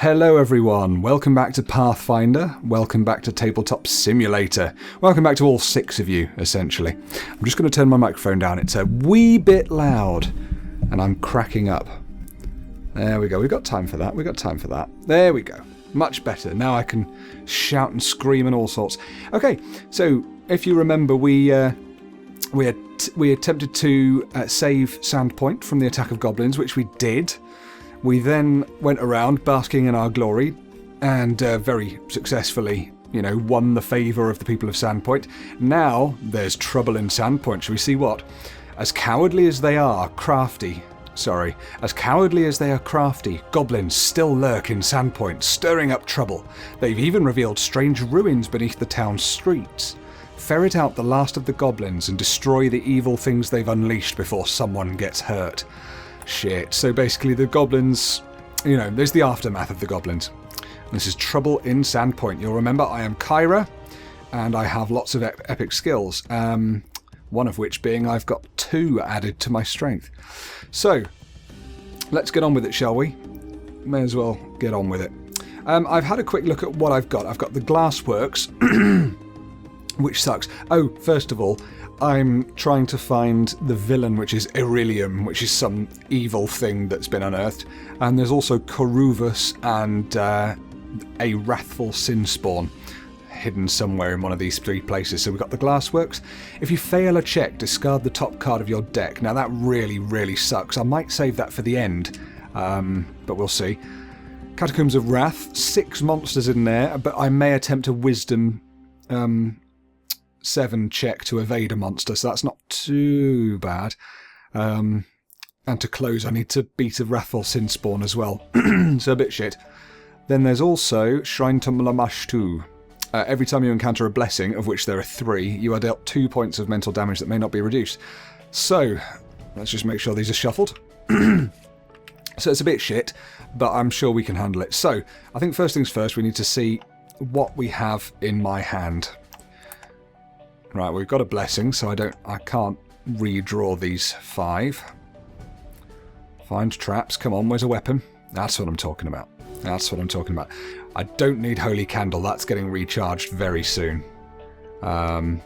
Hello everyone, welcome back to Pathfinder, welcome back to Tabletop Simulator, welcome back to all 6 of you, essentially. I'm just going to turn my microphone down, it's a wee bit loud, and I'm cracking up. There we go, we've got time for that, there we go. Much better, now I can shout and scream and all sorts. Okay, so if you remember, we attempted to save Sandpoint from the attack of goblins, which we did. We then went around basking in our glory and very successfully, won the favour of the people of Sandpoint. Now there's trouble in Sandpoint. Shall we see what? As cowardly as they are crafty, goblins still lurk in Sandpoint, stirring up trouble. They've even revealed strange ruins beneath the town's streets. Ferret out the last of the goblins and destroy the evil things they've unleashed before someone gets hurt. Shit. So basically the goblins, there's the aftermath of the goblins. This is trouble in Sandpoint. You'll remember I am Kyra, and I have lots of epic skills. One of which being I've got 2 added to my strength. So, let's get on with it, shall we? May as well get on with it. I've had a quick look at what I've got. I've got the glassworks, which sucks. Oh, first of all, I'm trying to find the villain, which is Irilium, which is some evil thing that's been unearthed. And there's also Coruvus and a wrathful sin spawn hidden somewhere in one of these 3 places. So we've got the glassworks. If you fail a check, discard the top card of your deck. Now that really, really sucks. I might save that for the end, but we'll see. Catacombs of Wrath, 6 monsters in there, but I may attempt a wisdom 7 check to evade a monster, so that's not too bad. And to close, I need to beat a wrathful sin spawn as well. So a bit shit. Then there's also Shrine to Mlamashtu. Every time you encounter a blessing, of which there are 3, you are dealt 2 points of mental damage that may not be reduced. So, let's just make sure these are shuffled. So it's a bit shit, but I'm sure we can handle it. So, I think first things first, we need to see what we have in my hand. Right, we've got a blessing, so I can't redraw these 5. Find traps, come on, where's a weapon? That's what I'm talking about. I don't need Holy Candle, that's getting recharged very soon. Yeah,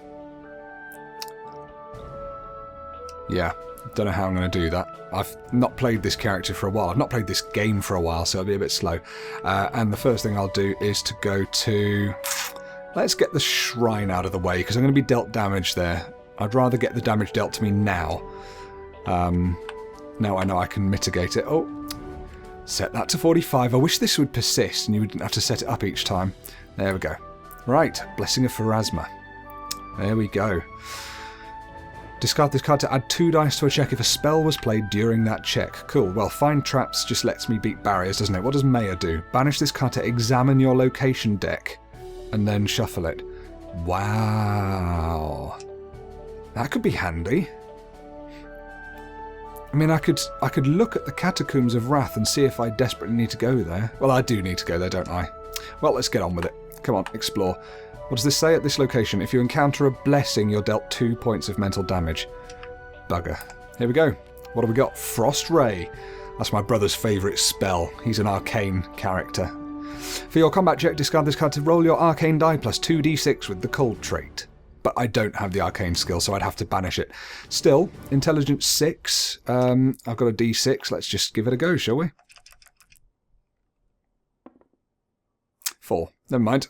don't know how I'm going to do that. I've not played this character for a while. I've not played this game for a while, so I'll be a bit slow. And the first thing I'll do is to go to... Let's get the shrine out of the way, because I'm going to be dealt damage there. I'd rather get the damage dealt to me now. Now I know I can mitigate it. Oh, set that to 45. I wish this would persist and you wouldn't have to set it up each time. There we go. Right, Blessing of Pharasma. There we go. Discard this card to add 2 dice to a check if a spell was played during that check. Cool. Well, Find Traps just lets me beat barriers, doesn't it? What does Maya do? Banish this card to examine your location deck and then shuffle it. Wow. That could be handy. I mean, I could look at the Catacombs of Wrath and see if I desperately need to go there. Well, I do need to go there, don't I? Well, let's get on with it. Come on, explore. What does this say at this location? If you encounter a blessing, you're dealt 2 points of mental damage. Bugger. Here we go. What have we got? Frost Ray. That's my brother's favourite spell. He's an arcane character. For your combat check, discard this card to roll your arcane die plus 2d6 with the cold trait. But I don't have the arcane skill, so I'd have to banish it. Still, intelligence 6. I've got a d6. Let's just give it a go, shall we? 4. Never mind.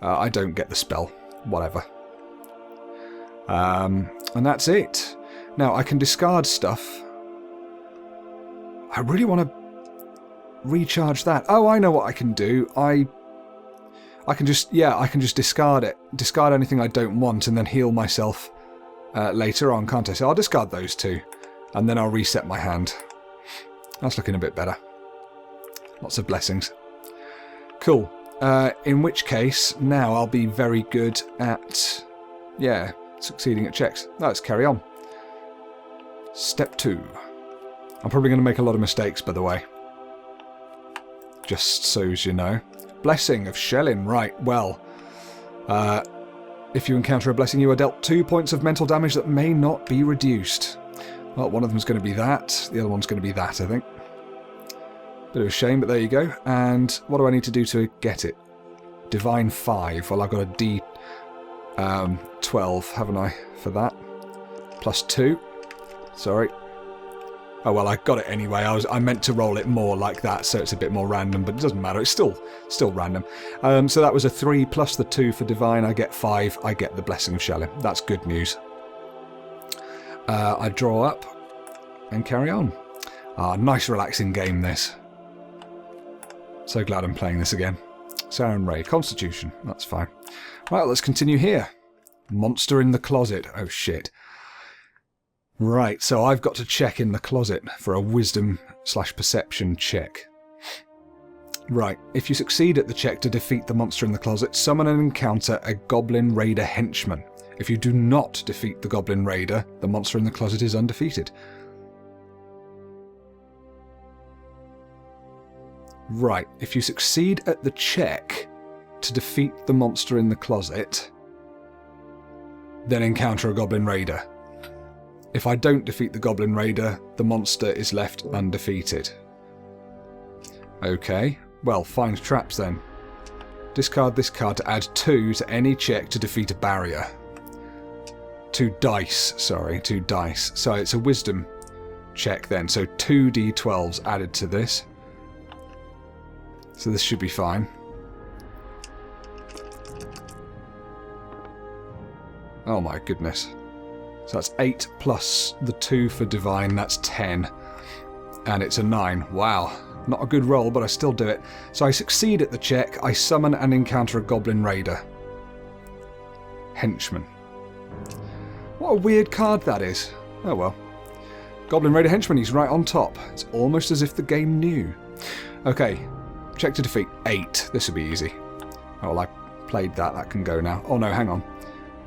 I don't get the spell. Whatever. And that's it. Now, I can discard stuff. I really want to recharge that. Oh, I know what I can do. I can just discard it. Discard anything I don't want and then heal myself later on, can't I? So I'll discard those 2. And then I'll reset my hand. That's looking a bit better. Lots of blessings. Cool. In which case, now I'll be very good at, succeeding at checks. Let's carry on. Step 2. I'm probably going to make a lot of mistakes, by the way. Just so as you know. Blessing of Shellin. Right, well. If you encounter a blessing, you are dealt 2 points of mental damage that may not be reduced. Well, one of them's going to be that. The other one's going to be that, I think. Bit of a shame, but there you go. And what do I need to do to get it? Divine 5. Well, I've got a D 12, haven't I, for that? Plus 2. Sorry. Oh well, I got it anyway. I meant to roll it more like that, so it's a bit more random, but it doesn't matter. It's still random. So that was a 3 plus the 2 for divine. I get 5. I get the blessing of Shelling. That's good news. I draw up and carry on. Nice relaxing game, this. So glad I'm playing this again. Sarah and Ray. Constitution. That's fine. Right, let's continue here. Monster in the closet. Oh shit. Right, so I've got to check in the closet for a wisdom/perception check. Right, if you succeed at the check to defeat the monster in the closet, summon and encounter a goblin raider henchman. If you do not defeat the goblin raider, the monster in the closet is undefeated. Right, if you succeed at the check to defeat the monster in the closet, then encounter a goblin raider. If I don't defeat the goblin raider, the monster is left undefeated. Okay, well, find traps then. Discard this card to add 2 to any check to defeat a barrier. 2 dice, sorry, 2 dice. So it's a wisdom check then, so 2 d12s added to this. So this should be fine. Oh my goodness. So that's 8 plus the 2 for divine, that's 10. And it's a 9. Wow. Not a good roll, but I still do it. So I succeed at the check, I summon and encounter a goblin raider. Henchman. What a weird card that is. Oh well. Goblin raider henchman, he's right on top. It's almost as if the game knew. Okay. Check to defeat. 8. This will be easy. Oh, well, I played that. That can go now. Oh no, hang on.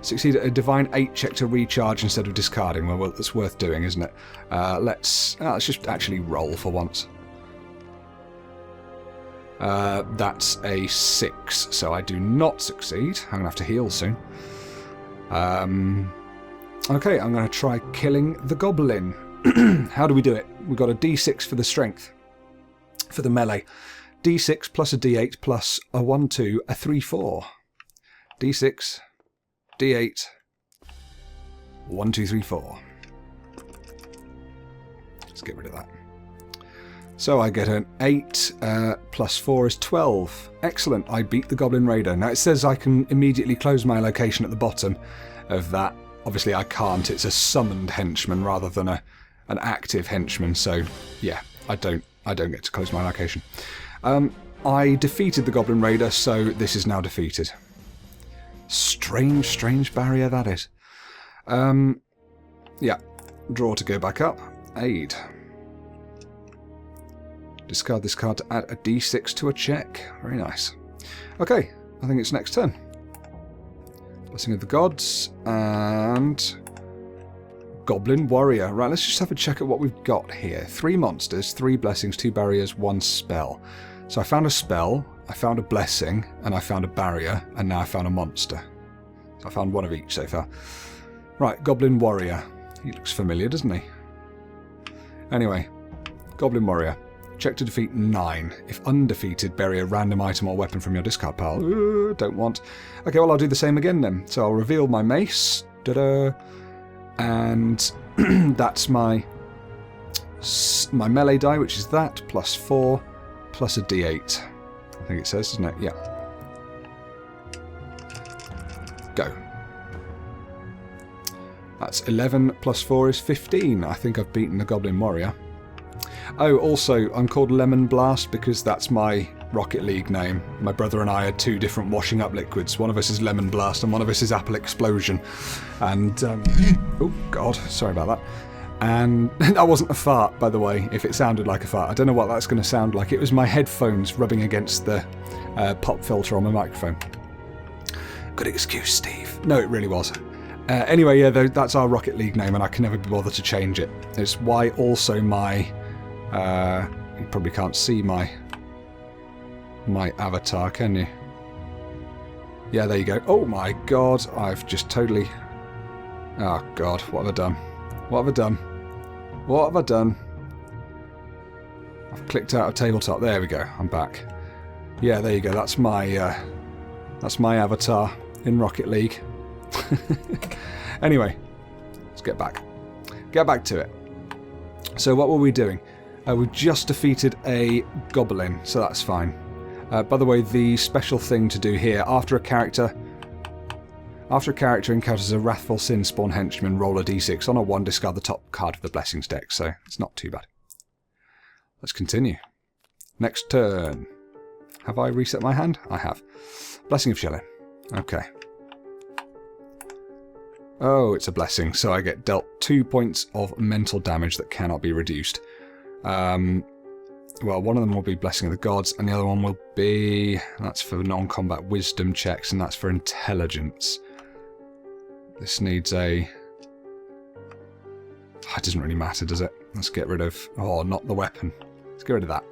Succeed at a divine 8 check to recharge instead of discarding. Well, that's worth doing, isn't it? Let's just actually roll for once. That's a 6, so I do not succeed. I'm going to have to heal soon. Okay, I'm going to try killing the goblin. How do we do it? We've got a d6 for the strength, for the melee. d6 plus a d8 plus a 1, 2, a 3, 4. d6... D8. 1, 2, 3, 4. Let's get rid of that. So I get an 8 plus 4 is 12. Excellent. I beat the Goblin Raider. Now it says I can immediately close my location at the bottom of that. Obviously I can't. It's a summoned henchman rather than an active henchman. So yeah, I don't get to close my location. I defeated the Goblin Raider, so this is now defeated. Strange barrier that is. Yeah. Draw to go back up. Aid. Discard this card to add a d6 to a check. Very nice. Okay, I think it's next turn. Blessing of the Gods and Goblin Warrior. Right, let's just have a check at what we've got here. 3 monsters, 3 blessings, 2 barriers, 1 spell. So I found a spell, I found a blessing, and I found a barrier, and now I found a monster. So I found one of each so far. Right, Goblin Warrior. He looks familiar, doesn't he? Anyway, Goblin Warrior. Check to defeat 9. If undefeated, bury a random item or weapon from your discard pile. Don't want. Okay, well, I'll do the same again then. So I'll reveal my mace. Da-da. And that's my melee die, which is that, plus 4, plus a d8. I think it says, doesn't it? Yeah. Go. That's 11 plus 4 is 15. I think I've beaten the Goblin Warrior. Oh, also, I'm called Lemon Blast because that's my Rocket League name. My brother and I are 2 different washing up liquids. One of us is Lemon Blast and one of us is Apple Explosion. And, oh god, sorry about that. And that wasn't a fart, by the way, if it sounded like a fart. I don't know what that's going to sound like. It was my headphones rubbing against the pop filter on my microphone. Good excuse, Steve. No, it really was. Anyway, yeah, that's our Rocket League name and I can never be bothered to change it. It's why also my... you probably can't see my avatar, can you? Yeah, there you go. Oh my god, I've just totally... Oh god, what have I done? What have I done? What have I done? I've clicked out of Tabletop. There we go. I'm back. Yeah, there you go. That's my avatar in Rocket League. Anyway, let's get back. Get back to it. So what were we doing? We've just defeated a goblin, so that's fine. By the way, the special thing to do here, after a character encounters a Wrathful Sin Spawn henchman, roll a d6. On a 1, discard the top card of the Blessings deck, so it's not too bad. Let's continue. Next turn. Have I reset my hand? I have. Blessing of Shelling. Okay. Oh, it's a blessing, so I get dealt 2 points of mental damage that cannot be reduced. Well, one of them will be Blessing of the Gods, and the other one will be... That's for non-combat wisdom checks, and that's for intelligence. This needs a... It doesn't really matter, does it? Let's get rid of... Oh, not the weapon. Let's get rid of that.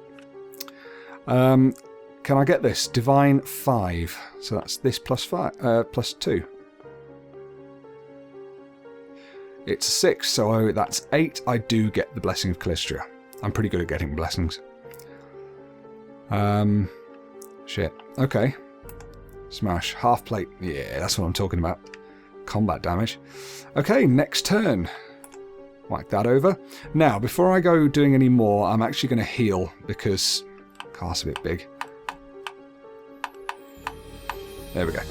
Can I get this? Divine 5. So that's this plus 5, plus 2. It's 6, so that's 8. I do get the Blessing of Calistria. I'm pretty good at getting blessings. Shit. Okay. Smash. Half plate. Yeah, that's what I'm talking about. Combat damage. Okay, next turn. Whack that over. Now, before I go doing any more, I'm actually going to heal because cast's a bit big. There we go.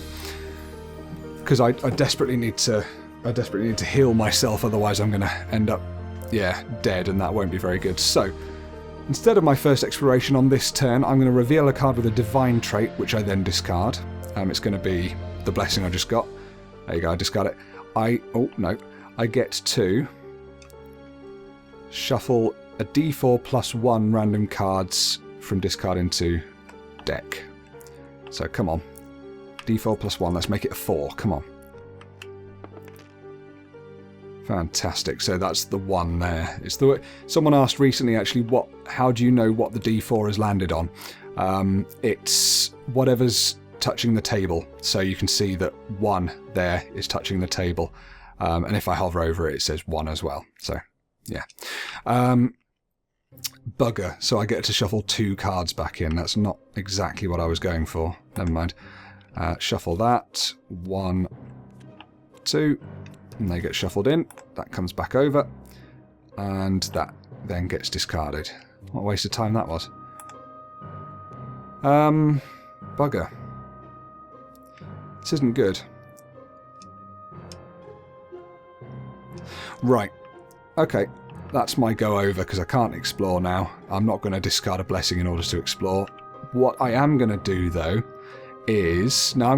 Because I desperately need to heal myself, otherwise I'm going to end up, yeah, dead, and that won't be very good. So, instead of my first exploration on this turn, I'm going to reveal a card with a divine trait, which I then discard. It's going to be the blessing I just got. There you go, I discard it. I get to shuffle a d4 plus 1 random cards from discard into deck. So come on. d4 plus 1, let's make it a 4, come on. Fantastic. So that's the 1 there. It's the someone asked recently actually, how do you know what the d4 has landed on? It's whatever's touching the table. So you can see that 1 there is touching the table. And if I hover over it, it says 1 as well. So yeah. Bugger. So I get to shuffle 2 cards back in. That's not exactly what I was going for. Never mind. Shuffle that. 1, 2. And they get shuffled in. That comes back over. And that then gets discarded. What a waste of time that was. Bugger. This isn't good. Right. Okay. That's my go over because I can't explore now. I'm not going to discard a blessing in order to explore. What I am going to do though is... Now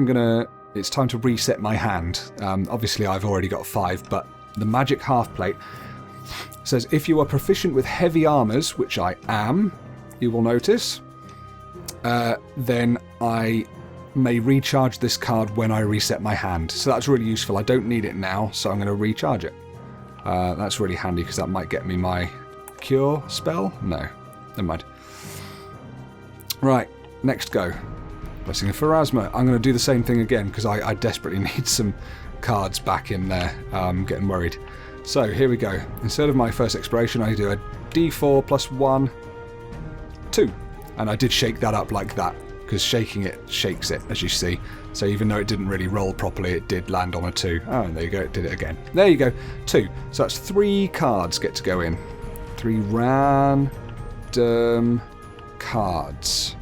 it's time to reset my hand. Obviously I've already got 5, but the magic half plate says if you are proficient with heavy armors, which I am, you will notice, then I may recharge this card when I reset my hand. So that's really useful. I don't need it now, so I'm going to recharge it. That's really handy because that might get me my cure spell. No, never mind. Right, next go. Blessing of Pharasma. I'm going to do the same thing again because I desperately need some cards back in there. I'm getting worried. So here we go. Instead of my first exploration, I do a d4 plus 1, 2. And I did shake that up like that because shaking it shakes it, as you see. So even though it didn't really roll properly, it did land on a 2. Oh, and there you go, it did it again. There you go, 2. So that's 3 cards get to go in. 3 random cards.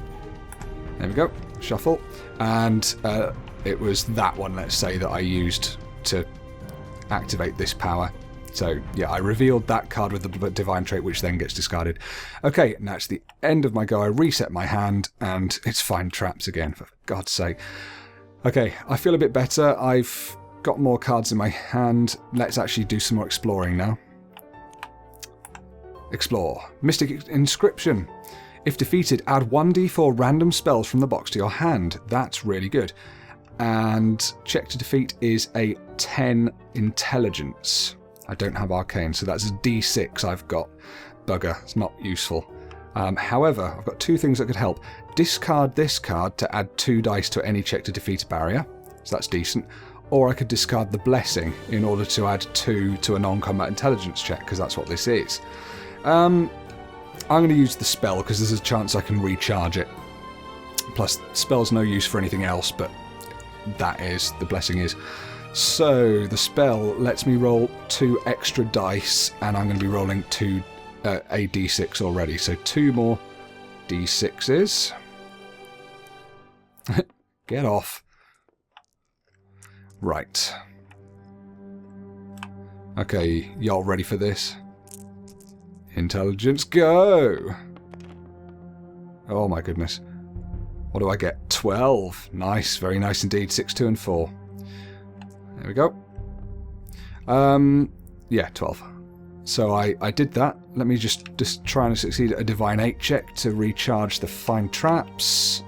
There we go. Shuffle, and it was that one, let's say, that I used to activate this power. So yeah, I revealed that card with the divine trait, which then gets discarded. Okay, now it's the end of my go. I reset my hand and it's fine traps again, for God's sake. Okay, I feel a bit better. I've got more cards in my hand. Let's actually do some more exploring now. Explore. Mystic Inscription. If defeated, add 1d4 random spells from the box to your hand. That's really good. And check to defeat is a 10 intelligence. I don't have arcane, so that's a d6 I've got. Bugger, it's not useful. However, I've got 2 things that could help. Discard this card to add 2 dice to any check to defeat a barrier. So that's decent. Or I could discard the blessing in order to add 2 to a non-combat intelligence check, because that's what this is. I'm going to use the spell because there's a chance I can recharge it. Plus, spell's no use for anything else, but that is, the blessing is. So, the spell lets me roll 2 extra dice, and I'm going to be rolling a d6 already. So 2 more d6s. Get off. Right. Okay, y'all ready for this? Intelligence, go! Oh my goodness. What do I get? 12. Nice, very nice indeed. 6, 2, and 4. There we go. Yeah, 12. So I did that. Let me just try and succeed at a Divine 8 check to recharge the Find Traps.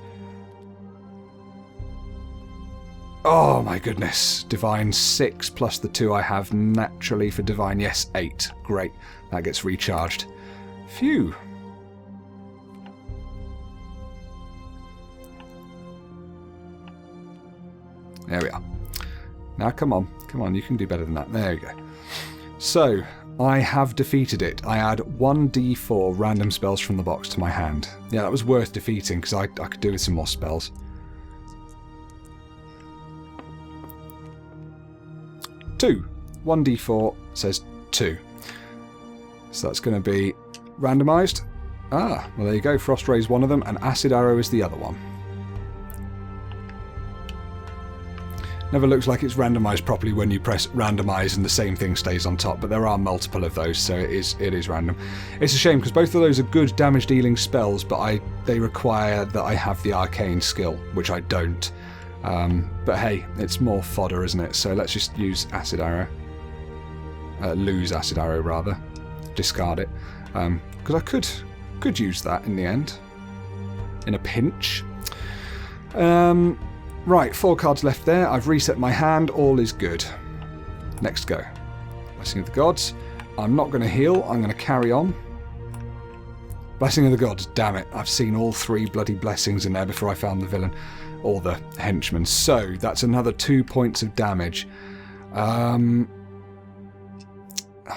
Oh my goodness. Divine 6 plus the 2 I have naturally for Divine. Yes, 8. Great. That gets recharged. Phew. There we are. Now come on. Come on, you can do better than that. There you go. So, I have defeated it. I add 1d4 random spells from the box to my hand. Yeah, that was worth defeating because I could do with some more spells. 2. 1d4 says 2. So that's going to be randomised. Ah, well there you go. Frost Ray is one of them and Acid Arrow is the other one. Never looks like it's randomised properly when you press randomise and the same thing stays on top, but there are multiple of those, so it is random. It's a shame because both of those are good damage dealing spells, but they require that I have the arcane skill, which I don't. But hey, it's more fodder, isn't it? So let's just use Acid Arrow. Lose Acid Arrow, rather. Discard it. Because I could use that in the end. In a pinch. Right, 4 cards left there. I've reset my hand. All is good. Next go. Blessing of the Gods. I'm not going to heal. I'm going to carry on. Blessing of the Gods. Damn it. I've seen all 3 bloody blessings in there before I found the villain. Or the henchman. So, that's another 2 points of damage. I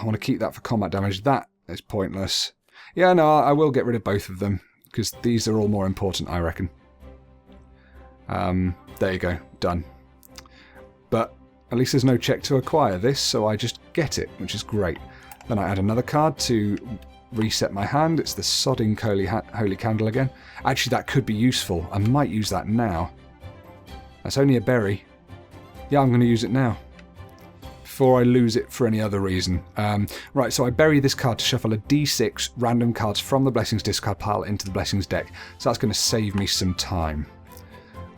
want to keep that for combat damage. That is pointless. Yeah, no, I will get rid of both of them. Because these are all more important, I reckon. There you go. Done. But at least there's no check to acquire this, so I just get it, which is great. Then I add another card to reset my hand. It's the Sodding Holy Candle again. Actually, that could be useful. I might use that now. That's only a berry. Yeah, I'm going to use it now. Before I lose it for any other reason. Right, so I bury this card to shuffle a d6 random cards from the Blessings discard pile into the Blessings deck. So that's going to save me some time.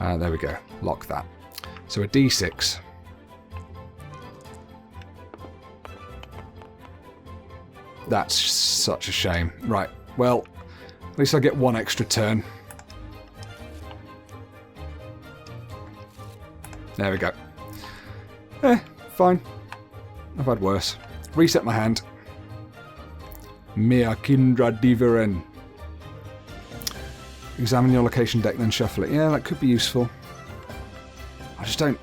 There we go. Lock that. So a d6. That's such a shame. Right, well, at least I get 1 extra turn. There we go. Fine. I've had worse. Reset my hand. Mea Kindra Diveren. Examine your location deck, then shuffle it. Yeah, that could be useful. I just don't...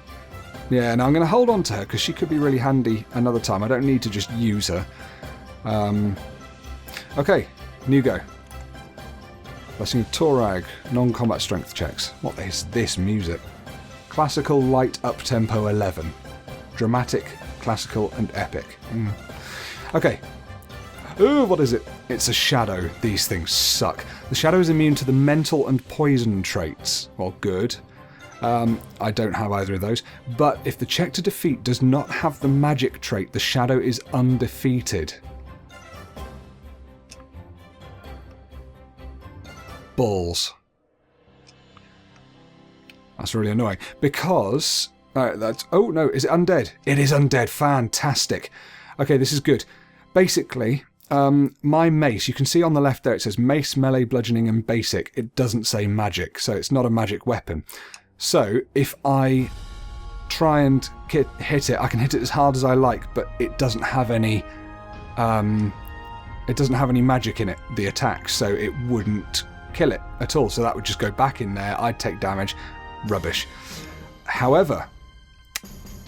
Yeah, no, I'm going to hold on to her, because she could be really handy another time. I don't need to just use her. Okay, new go. Blessing of Torag. Non-combat strength checks. What is this music? Classical, light, up-tempo 11. Dramatic, classical, and epic. Okay. Ooh, what is it? It's a shadow. These things suck. The shadow is immune to the mental and poison traits. Well, good. I don't have either of those. But if the check to defeat does not have the magic trait, the shadow is undefeated. Balls. That's really annoying. Because... that's... Oh, no. Is it undead? It is undead. Fantastic. Okay, this is good. Basically... my mace, you can see on the left there it says mace, melee, bludgeoning and basic. It doesn't say magic, so it's not a magic weapon. So if I try and hit it, I can hit it as hard as I like, but it doesn't have any magic in it, the attack, so it wouldn't kill it at all. So that would just go back in there, I'd take damage. Rubbish. However,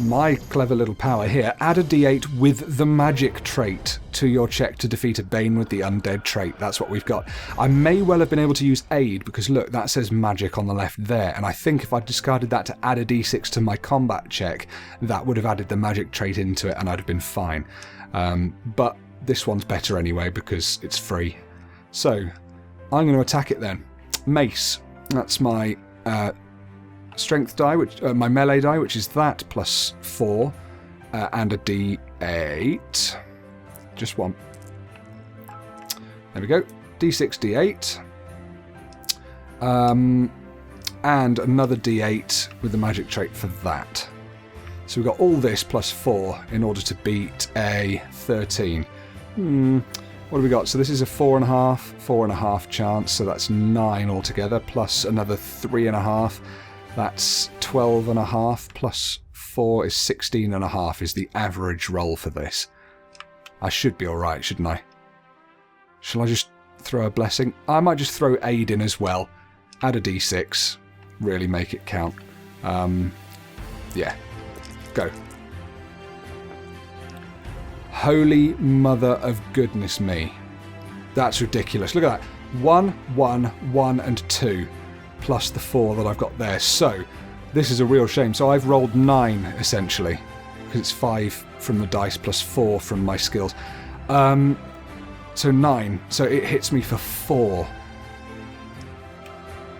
my clever little power here, add a d8 with the magic trait to your check to defeat a Bane with the undead trait. That's what we've got. I may well have been able to use aid because look, that says magic on the left there, and I think if I discarded that to add a d6 to my combat check, that would have added the magic trait into it and I'd have been fine. But this one's better anyway because it's free. So I'm going to attack it then. Mace. That's my strength die, which my melee die, which is that plus 4, and a d8. Just one. There we go. d6, d8. And another d8 with the magic trait for that. So we've got all this plus 4 in order to beat a 13. What do we got? So this is a 4.5 chance, so that's 9 altogether, plus another 3.5. That's 12.5 plus 4 is 16.5 is the average roll for this. I should be alright, shouldn't I? Shall I just throw a blessing? I might just throw aid in as well. Add a d6. Really make it count. Yeah. Go. Holy mother of goodness me. That's ridiculous. Look at that. 1, 1, 1 and 2. Plus the 4 that I've got there. So, this is a real shame. So I've rolled 9, essentially. Because it's 5 from the dice plus 4 from my skills. So 9. So it hits me for 4.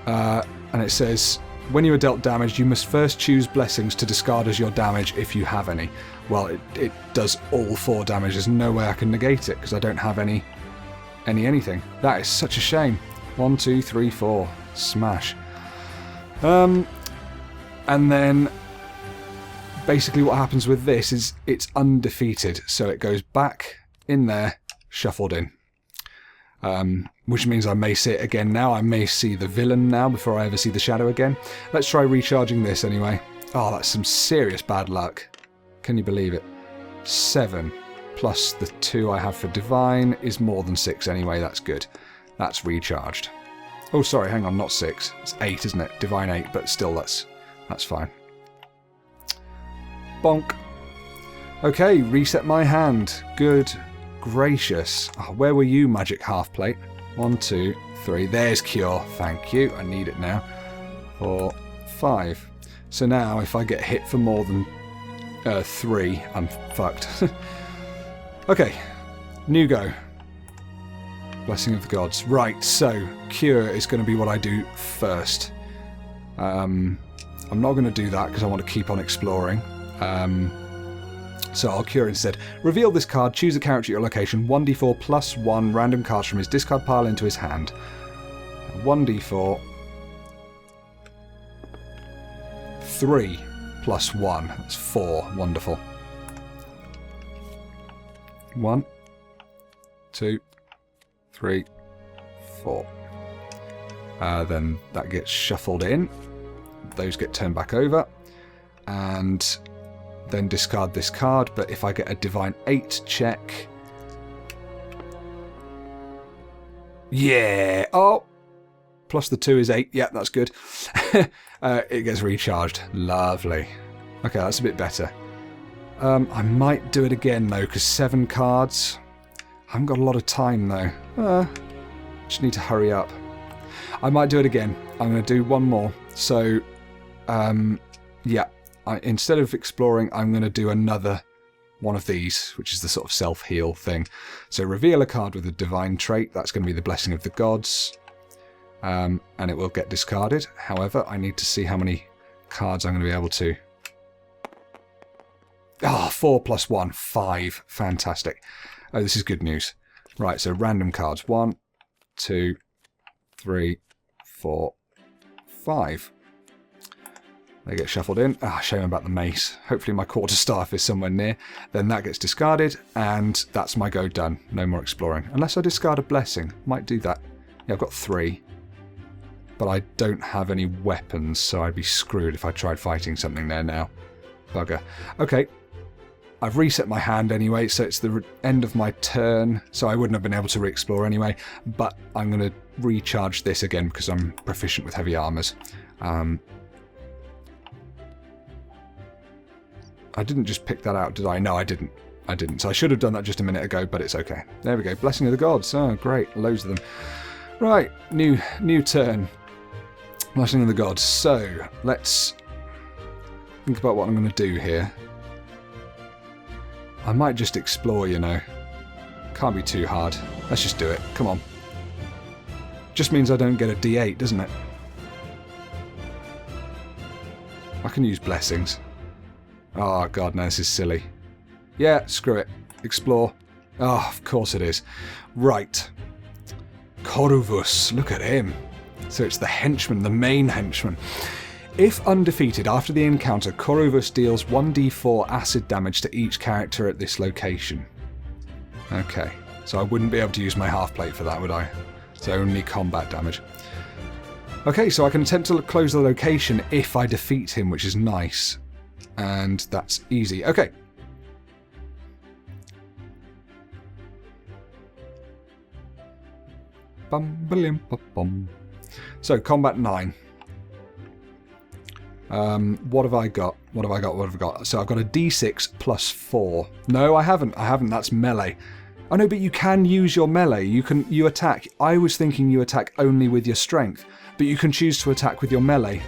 And it says, when you are dealt damage, you must first choose blessings to discard as your damage if you have any. Well, it does all 4 damage. There's no way I can negate it because I don't have anything. That is such a shame. 1, 2, 3, 4. Smash. And then basically what happens with this is it's undefeated. So it goes back in there, shuffled in. Which means I may see it again now. I may see the villain now before I ever see the shadow again. Let's try recharging this anyway. Oh, that's some serious bad luck. Can you believe it? 7 plus the 2 I have for divine is more than 6 anyway. That's good. That's recharged. Oh, sorry, hang on, not 6. It's 8, isn't it? Divine 8, but still that's fine. Bonk. Okay, reset my hand. Good gracious. Oh, where were you, magic half plate? 1, 2, 3. There's cure. Thank you. I need it now. 4, 5. So now if I get hit for more than 3, I'm fucked. Okay. New go. Blessing of the gods. Right, so cure is going to be what I do first. I'm not going to do that because I want to keep on exploring. So I'll cure instead. Reveal this card, choose a character at your location, 1d4 plus 1 random cards from his discard pile into his hand. 1d4. 3 plus 1. That's 4. Wonderful. 1, 2, 3, 4. Then that gets shuffled in. Those get turned back over. And then discard this card, but if I get a divine 8 check... Yeah! Oh! Plus the 2 is 8. Yeah, that's good. It gets recharged. Lovely. Okay, that's a bit better. I might do it again, though, because 7 cards... I haven't got a lot of time, though. Just need to hurry up. I might do it again. I'm going to do one more. So, yeah. Instead of exploring, I'm going to do another one of these, which is the sort of self-heal thing. So reveal a card with a divine trait. That's going to be the Blessing of the Gods. And it will get discarded. However, I need to see how many cards I'm going to be able to... Ah, 4 plus 1, 5. Fantastic. Oh, this is good news. Right, so random cards. 1, 2, 3, 4, 5. They get shuffled in. Ah, shame about the mace. Hopefully my quarterstaff is somewhere near. Then that gets discarded, and that's my go done. No more exploring. Unless I discard a blessing. Might do that. Yeah, I've got 3. But I don't have any weapons, so I'd be screwed if I tried fighting something there now. Bugger. Okay. I've reset my hand anyway, so it's the end of my turn, so I wouldn't have been able to re-explore anyway. But I'm going to recharge this again because I'm proficient with heavy armors. I didn't just pick that out, did I? No, I didn't. I didn't. So I should have done that just a minute ago, but it's okay. There we go. Blessing of the Gods. Oh, great. Loads of them. Right. New turn. Blessing of the Gods. So, let's think about what I'm going to do here. I might just explore, you know. Can't be too hard. Let's just do it. Come on. Just means I don't get a D8, doesn't it? I can use blessings. Oh, God, no, this is silly. Yeah, screw it. Explore. Oh, of course it is. Right. Corvus, look at him. So it's the henchman, the main henchman. If undefeated after the encounter, Corvus deals 1d4 acid damage to each character at this location. Okay, so I wouldn't be able to use my half plate for that, would I? It's only combat damage. Okay, so I can attempt to close the location if I defeat him, which is nice. And that's easy. Okay. So, combat 9. What have I got? What have I got? So I've got a d6 plus 4. No, I haven't. That's melee. Oh no, but you can use your melee. You attack. I was thinking you attack only with your strength, but you can choose to attack with your melee,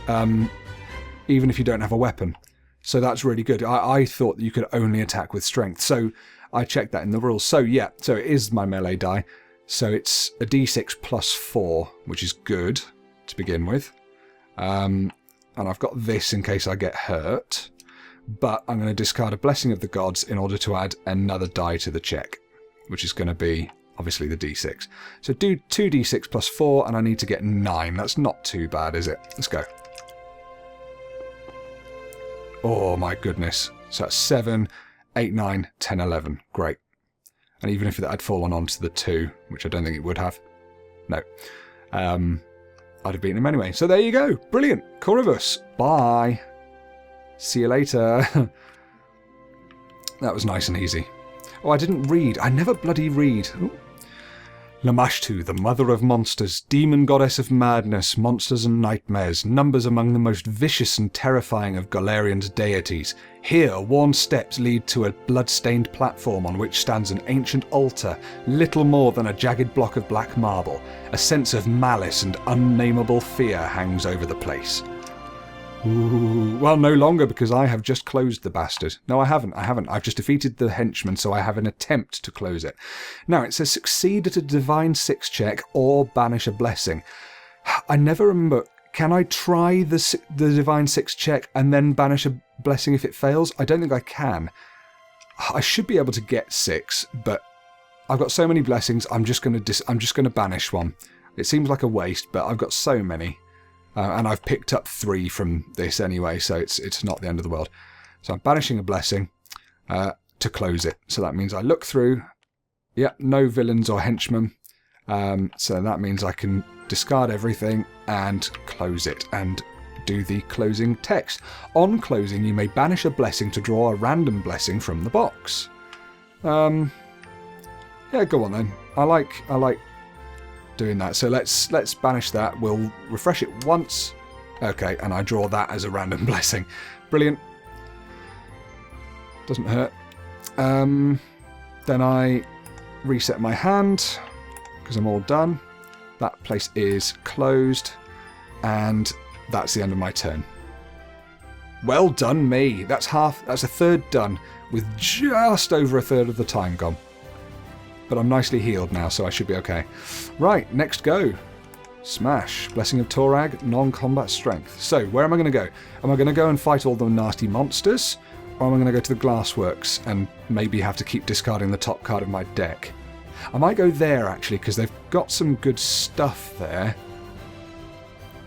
even if you don't have a weapon. So that's really good. I thought that you could only attack with strength. So I checked that in the rules. So yeah, so it is my melee die. So it's a d6 plus 4, which is good to begin with. And I've got this in case I get hurt. But I'm going to discard a Blessing of the Gods in order to add another die to the check, which is going to be, obviously, the d6. So do 2d6 plus 4, and I need to get 9. That's not too bad, is it? Let's go. Oh, my goodness. So that's 7, 8, 9, 10, 11. Great. And even if that had fallen onto the 2, which I don't think it would have. No. I'd have beaten him anyway. So there you go. Brilliant. Corvus. Bye. See you later. That was nice and easy. Oh, I didn't read. I never bloody read. Ooh. Lamashtu, the mother of monsters, demon goddess of madness, monsters and nightmares, numbers among the most vicious and terrifying of Golarian's deities. Here, worn steps lead to a blood-stained platform on which stands an ancient altar, little more than a jagged block of black marble. A sense of malice and unnameable fear hangs over the place. Ooh, well, no longer, because I have just closed the bastard. No, I haven't. I've just defeated the henchman, so I have an attempt to close it. Now, it says succeed at a Divine 6 check or banish a blessing. I never remember. Can I try the Divine 6 check and then banish a blessing if it fails? I don't think I can. I should be able to get 6, but I've got so many blessings. I'm just going to banish one. It seems like a waste, but I've got so many. And I've picked up 3 from this anyway, so it's not the end of the world. So I'm banishing a blessing to close it. So that means I look through. Yep, no villains or henchmen. So that means I can discard everything and close it and do the closing text. On closing, you may banish a blessing to draw a random blessing from the box. Yeah, go on then. I like doing that. So let's banish that. We'll refresh it once. Okay, and I draw that as a random blessing. Brilliant. Doesn't hurt. Then I reset my hand because I'm all done. That place is closed, and that's the end of my turn. Well done, me. That's a third done with just over a third of the time gone. But I'm nicely healed now, so I should be okay. Right, next go. Smash. Blessing of Torag, non-combat strength. So, where am I going to go? Am I going to go and fight all the nasty monsters? Or am I going to go to the glassworks and maybe have to keep discarding the top card of my deck? I might go there, actually, because they've got some good stuff there.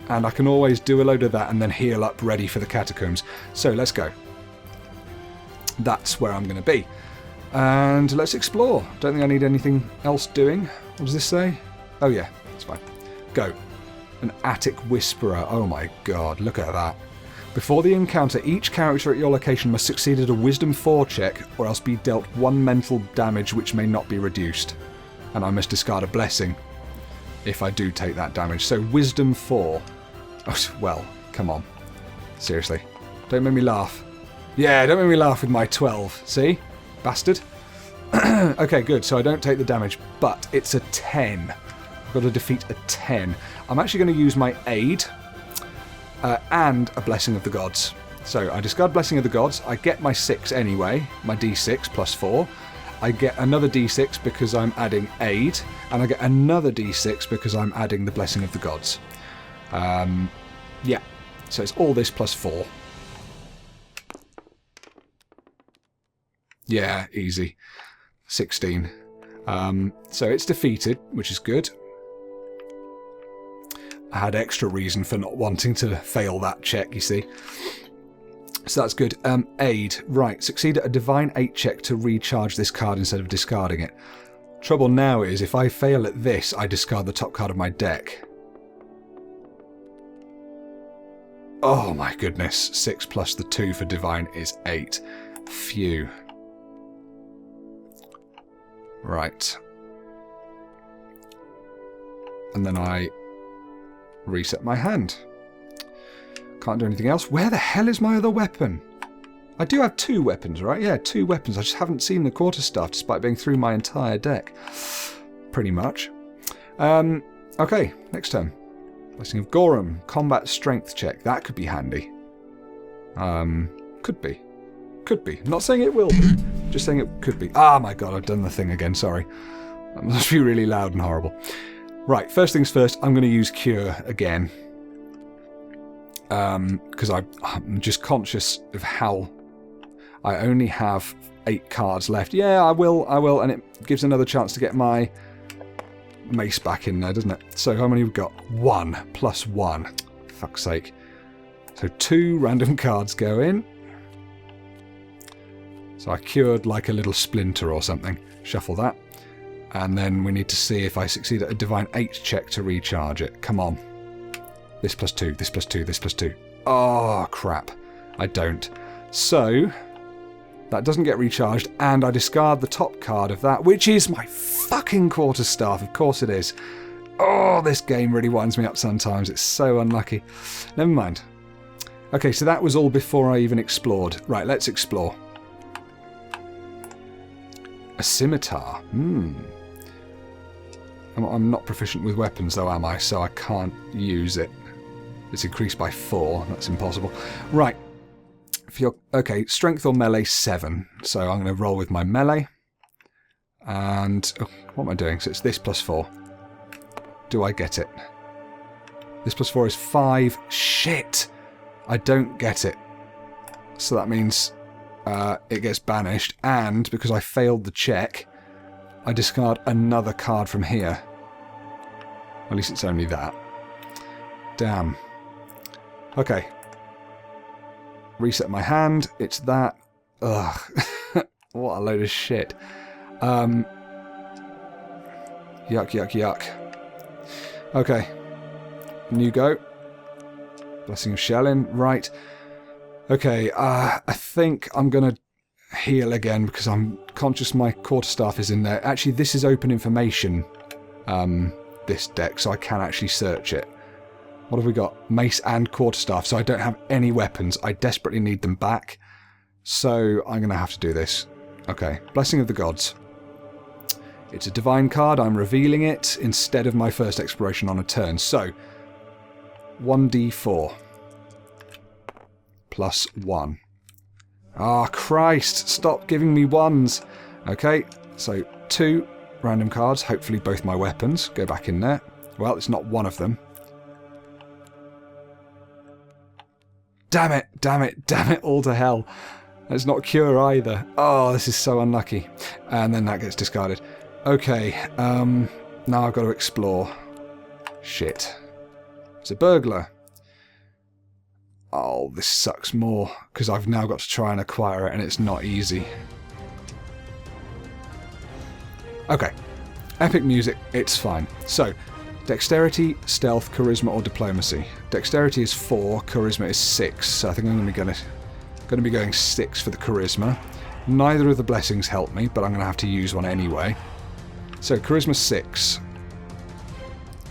And I can always do a load of that and then heal up ready for the catacombs. So, let's go. That's where I'm going to be. And let's explore. Don't think I need anything else doing. What does this say? Oh yeah, it's fine. Go. An attic whisperer. Oh my god, look at that. Before the encounter, each character at your location must succeed at a Wisdom 4 check or else be dealt 1 mental damage which may not be reduced. And I must discard a blessing if I do take that damage. So Wisdom 4. Oh, well, come on. Seriously. Don't make me laugh. Yeah, don't make me laugh with my 12. See? Bastard. Okay, good. So I don't take the damage, but it's a 10. I've got to defeat a 10. I'm actually going to use my aid and a Blessing of the Gods. So I discard Blessing of the Gods. I get my 6 anyway, my d6 plus 4. I get another d6 because I'm adding aid, and I get another d6 because I'm adding the Blessing of the Gods. Yeah, so it's all this plus 4. Yeah, easy. 16. So it's defeated, which is good. I had extra reason for not wanting to fail that check, you see. So that's good. Aid. Right. Succeed at a Divine 8 check to recharge this card instead of discarding it. Trouble now is, if I fail at this, I discard the top card of my deck. Oh my goodness. 6 plus the 2 for Divine is 8. Phew. Right. And then I reset my hand. Can't do anything else. Where the hell is my other weapon? I do have 2 weapons, right? Yeah, 2 weapons. I just haven't seen the quarterstaff despite being through my entire deck. Pretty much. Okay, next turn. Blessing of Gorum. Combat strength check. That could be handy. Could be. Could be. I'm not saying it will be. Just saying it could be. Ah, my god, I've done the thing again. Sorry. That must be really loud and horrible. Right, first things first, I'm going to use Cure again. Because I'm just conscious of how I only have 8 cards left. Yeah, I will, and it gives another chance to get my mace back in there, doesn't it? So how many have we got? 1 plus 1. Fuck's sake. So 2 random cards go in. So I cured like a little splinter or something. Shuffle that. And then we need to see if I succeed at a Divine 8 check to recharge it. Come on. This plus 2, this plus 2, this plus 2. Oh, crap. I don't. So, that doesn't get recharged, and I discard the top card of that, which is my fucking quarterstaff. Of course it is. Oh, this game really winds me up sometimes. It's so unlucky. Never mind. Okay, so that was all before I even explored. Right, let's explore. A scimitar. I'm not proficient with weapons, though, am I? So I can't use it. It's increased by 4. That's impossible. Right. Okay, strength or melee, 7. So I'm going to roll with my melee. And what am I doing? So it's this plus 4. Do I get it? This plus 4 is 5. Shit! I don't get it. So that means it gets banished. And because I failed the check, I discard another card from here. At least it's only that. Damn. Okay. Reset my hand. It's that. Ugh. What a load of shit. Yuck, yuck, yuck. Okay. New go. Blessing of Shelling. Right. Okay. I think I'm going to heal again because I'm conscious my quarterstaff is in there. Actually, this is open information, this deck, so I can actually search it. What have we got? Mace and quarterstaff, so I don't have any weapons. I desperately need them back, so I'm going to have to do this. Okay, Blessing of the Gods. It's a divine card. I'm revealing it instead of my first exploration on a turn. So, 1d4 plus 1. Ah, Christ, stop giving me 1s. Okay, so 2 random cards, hopefully both my weapons, go back in there. Well, it's not one of them. Damn it, damn it, damn it, all to hell. It's not Cure either. Oh, this is so unlucky. And then that gets discarded. Okay, now I've got to explore. Shit. It's a burglar. Oh, this sucks more, because I've now got to try and acquire it, and it's not easy. Okay. Epic music, it's fine. So, dexterity, stealth, charisma, or diplomacy. Dexterity is 4, charisma is 6, so I think I'm going to be going 6 for the charisma. Neither of the blessings help me, but I'm going to have to use one anyway. So, charisma 6.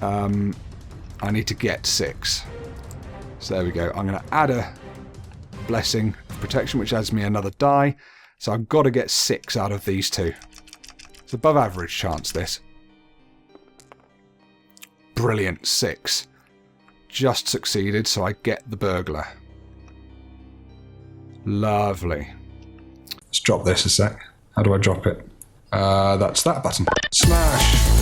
I need to get 6. So there we go. I'm going to add a blessing for protection, which adds me another die. So I've got to get 6 out of these two. It's above average chance, this. Brilliant, 6. Just succeeded, so I get the burglar. Lovely. Let's drop this a sec. How do I drop it? That's that button. Smash!